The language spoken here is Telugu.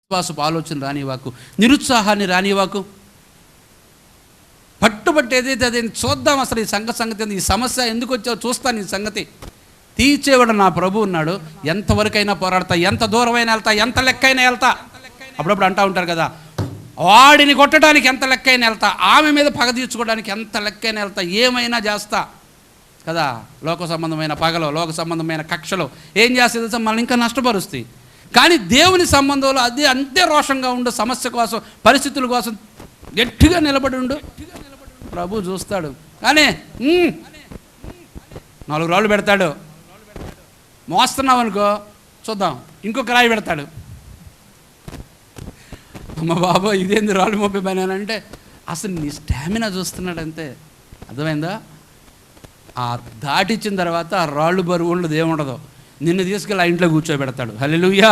విశ్వాసపు ఆలోచన రానివాకు, నిరుత్సాహాన్ని రానివాకు. పట్టుబట్టి ఏదైతే అదే చూద్దాం, అసలు ఈ సంగతి ఈ సమస్య ఎందుకు వచ్చావు చూస్తాను ఈ సంగతి. తీర్చేవాడు నా ప్రభు ఉన్నాడు. ఎంతవరకైనా పోరాడతా, ఎంత దూరమైనా వెళ్తా, ఎంత లెక్కైనా వెళ్తా. అప్పుడప్పుడు అంటూ ఉంటారు కదా, వాడిని కొట్టడానికి ఎంత లెక్కైనా వెళ్తా, ఆమె మీద పగ తీర్చుకోవడానికి ఎంత లెక్కైనా వెళ్తా, ఏమైనా చేస్తా కదా. లోక సంబంధమైన పగలో, లోక సంబంధమైన కక్షలో ఏం చేస్తే తెలుసా, మనల్ని ఇంకా నష్టపరుస్తాయి. కానీ దేవుని సంబంధంలో అది అంతే రోషంగా ఉండు. సమస్య కోసం, పరిస్థితుల కోసం గట్టిగా నిలబడి ఉండు, ప్రభు చూస్తాడు. కానీ 4 రాళ్ళు పెడతాడు. మోస్తున్నావు అనుకో, చూద్దాం ఇంకొక రాయి పెడతాడు. అమ్మ బాబా ఇదేంది రాళ్ళు మోపే పని అని అంటే, అసలు నీ స్టామినా చూస్తున్నాడు అంతే. అర్థమైందా? ఆ దాటిచ్చిన తర్వాత ఆ రాళ్ళు బరువు ఉండదు, ఏముండదు. నిన్ను తీసుకెళ్ళి ఆ ఇంట్లో కూర్చోబెడతాడు. హల్లెలూయా.